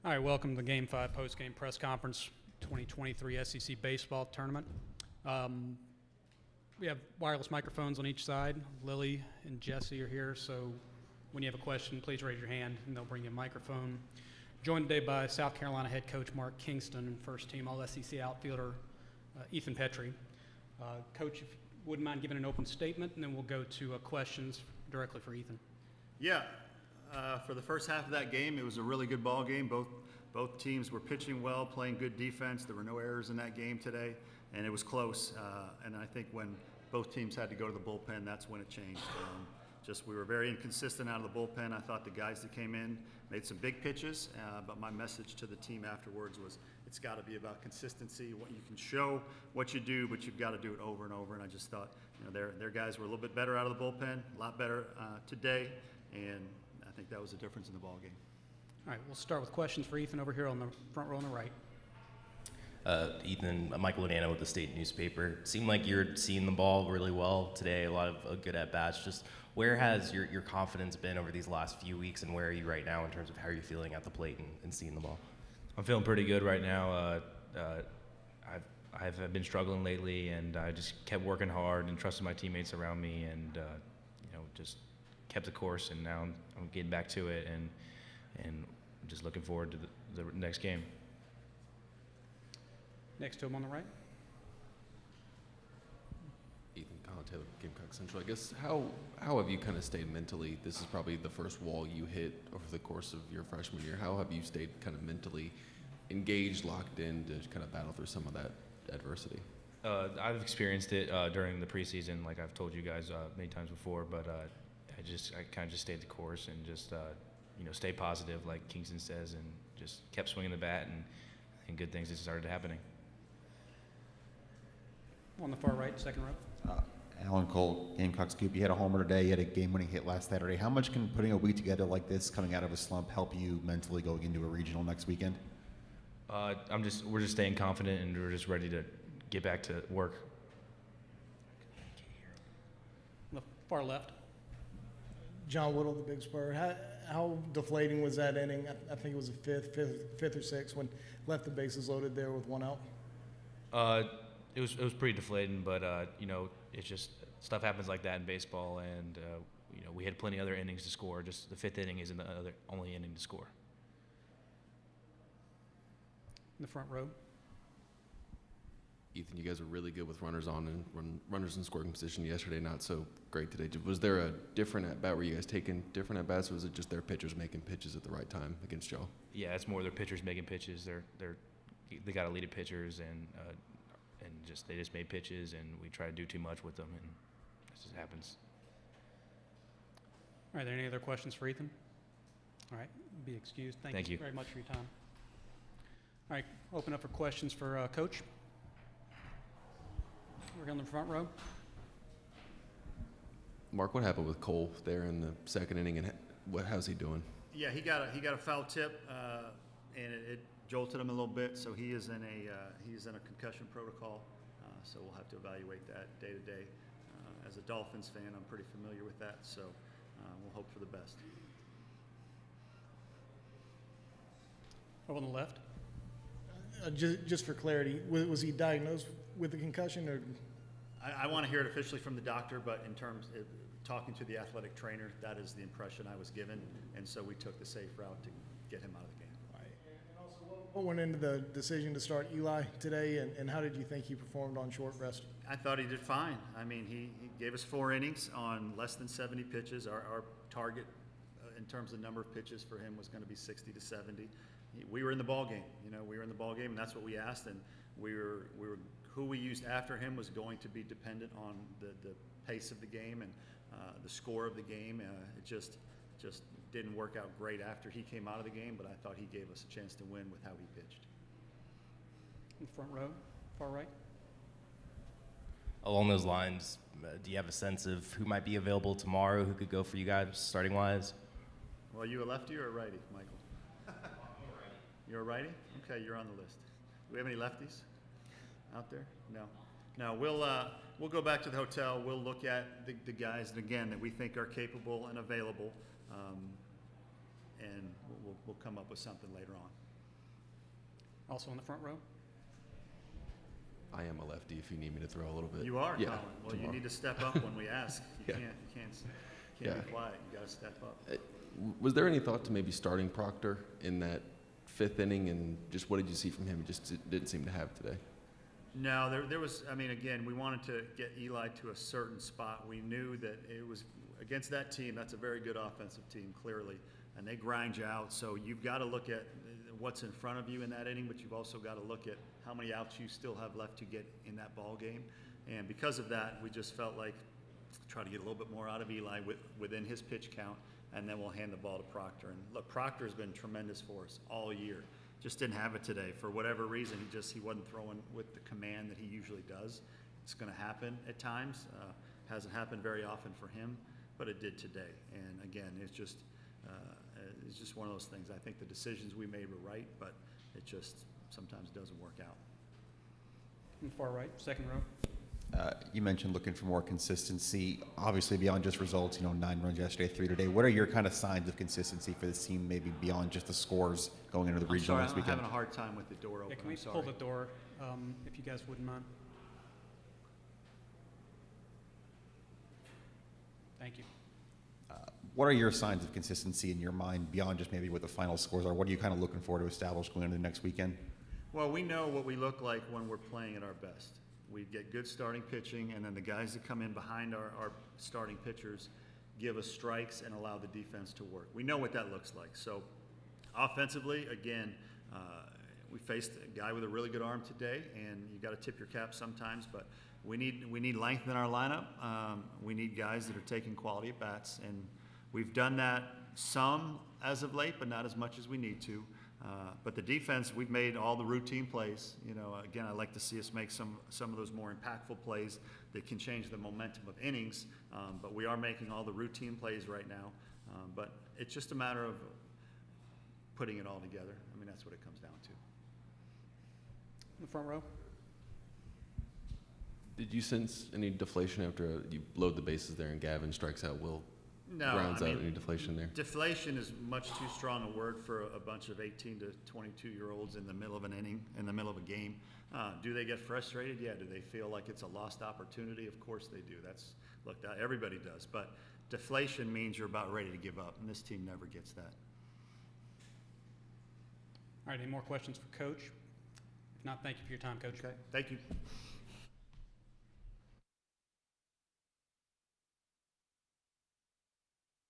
All right, welcome to the Game 5 post-game press conference, 2023 SEC Baseball Tournament. We have wireless microphones on each side. Lily and Jesse are here, so when you have a question, please raise your hand and they'll bring you a microphone. Joined today by South Carolina head coach Mark Kingston and first-team All-SEC outfielder Ethan Petrie. Coach, if you wouldn't mind giving an open statement, and then we'll go to questions directly for Ethan. Yeah. For the first half of that game, it was a really good ball game. Both teams were pitching well, playing good defense. There were no errors in that game today, and it was close. And I think when both teams had to go to the bullpen, that's when it changed. We were very inconsistent out of the bullpen. I thought the guys that came in made some big pitches, but my message to the team afterwards was it's got to be about consistency. What you can show what you do, but you've got to do it over and over. And I just thought, their guys were a little bit better out of the bullpen, a lot better today, and I think that was the difference in the ball game. All right, we'll start with questions for Ethan over here on the front row on the right. Ethan, Michael Lanano with the State newspaper. Seemed like you're seeing the ball really well today, a lot of good at-bats. Just where has your confidence been over these last few weeks, and where are you right now in terms of how you're feeling at the plate and seeing the ball? I'm feeling pretty good right now. I've been struggling lately, and I just kept working hard and trusting my teammates around me, and just kept the course, and now I'm getting back to it, and just looking forward to the next game. Next to him on the right. Ethan, Colin Taylor, Gamecock Central. I guess how have you kind of stayed mentally? This is probably the first wall you hit over the course of your freshman year. How have you stayed kind of mentally engaged, locked in to kind of battle through some of that adversity? I've experienced it during the preseason, like I've told you guys many times before, but I kind of just stayed the course and just stay positive, like Kingston says, and just kept swinging the bat, and good things just started happening. On the far right, second row. Alan Cole, Gamecocks Scoop. You had a homer today. You had a game-winning hit last Saturday. How much can putting a week together like this, coming out of a slump, help you mentally going into a regional next weekend? We're just staying confident, and we're just ready to get back to work. On the far left. John Whittle, the Big Spur. How deflating was that inning? I think it was the fifth or sixth when left the bases loaded there with one out. It was pretty deflating, but it's just stuff happens like that in baseball, and we had plenty of other innings to score. Just the fifth inning isn't the only inning to score. In the front row. Ethan, you guys are really good with runners on and runners in scoring position yesterday, not so great today. Was there a different at-bat? Were you guys taking different at-bats, or was it just their pitchers making pitches at the right time against y'all? Yeah, it's more their pitchers making pitches. They got elite pitchers, and they just made pitches, and we try to do too much with them, and it just happens. All right, are there any other questions for Ethan? All right, be excused. Thank you very much for your time. All right, open up for questions for Coach. We're on the front row. Mark, what happened with Cole there in the second inning, and how's he doing? Yeah, he got a foul tip, and it jolted him a little bit. So he is in a concussion protocol. So we'll have to evaluate that day to day. As a Dolphins fan, I'm pretty familiar with that. So we'll hope for the best. Over on the left. Just for clarity, was he diagnosed with a concussion, or? I want to hear it officially from the doctor, but in terms of talking to the athletic trainer, that is the impression I was given, and so we took the safe route to get him out of the game. Right. And also, what went into the decision to start Eli today, and how did you think he performed on short rest? I thought he did fine. I mean, he gave us 4 innings on less than 70 pitches. Our target in terms of number of pitches for him was going to be 60 to 70. We were in the ball game. We were in the ball game, and that's what we asked. And who we used after him was going to be dependent on the pace of the game and the score of the game. It just didn't work out great after he came out of the game, but I thought he gave us a chance to win with how he pitched. In the front row, far right. Along those lines, do you have a sense of who might be available tomorrow, who could go for you guys starting wise? Well, you a lefty or a righty, Michael? You're a righty? Okay, you're on the list. Do we have any lefties out there? No. We'll go back to the hotel. We'll look at the guys, again, that we think are capable and available, and we'll come up with something later on. Also in the front row. I am a lefty if you need me to throw a little bit. You are, Yeah, Colin. Well, you tomorrow. need to step up when we ask. You Yeah. can't Yeah. be quiet. You got to step up. Was there any thought to maybe starting Proctor in that 5th inning, and just what did you see from him? He just didn't seem to have today. No, there was, I mean, again, we wanted to get Eli to a certain spot. We knew that it was against that team. That's a very good offensive team, clearly, and they grind you out. So you've got to look at what's in front of you in that inning, but you've also got to look at how many outs you still have left to get in that ball game. And because of that, we just felt like try to get a little bit more out of Eli within his pitch count, and then we'll hand the ball to Proctor. And look, Proctor has been tremendous for us all year. Just didn't have it today for whatever reason. He wasn't throwing with the command that he usually does. It's going to happen at times. Hasn't happened very often for him, but it did today. And again, it's just one of those things. I think the decisions we made were right, but it just sometimes doesn't work out. In the far right, second row. You mentioned looking for more consistency, obviously beyond just results, 9 runs yesterday, 3 today. What are your kind of signs of consistency for this team, maybe beyond just the scores going into the I'm regional sorry, this I'm weekend? having a hard time with the door open. Yeah, can we I'm sorry. pull the door, if you guys wouldn't mind? Thank you. What are your signs of consistency in your mind beyond just maybe what the final scores are? What are you kind of looking for to establish going into the next weekend? Well, we know what we look like when we're playing at our best. We get good starting pitching, and then the guys that come in behind our starting pitchers give us strikes and allow the defense to work. We know what that looks like. So offensively, again, we faced a guy with a really good arm today, and you got to tip your cap sometimes, but we need length in our lineup. We need guys that are taking quality at bats, and we've done that some as of late, but not as much as we need to. But the defense, we've made all the routine plays. Again, I'd like to see us make some of those more impactful plays that can change the momentum of innings. But we are making all the routine plays right now. But it's just a matter of putting it all together. I mean, that's what it comes down to. In the front row. Did you sense any deflation after you load the bases there and Gavin strikes out Will? No, Grounds I mean, out, any deflation there? Deflation is much too strong a word for a bunch of 18 to 22-year-olds in the middle of an inning, in the middle of a game. Do they get frustrated? Yeah. Do they feel like it's a lost opportunity? Of course they do. Look, everybody does. But deflation means you're about ready to give up, and this team never gets that. All right, any more questions for Coach? If not, thank you for your time, Coach. Okay, thank you.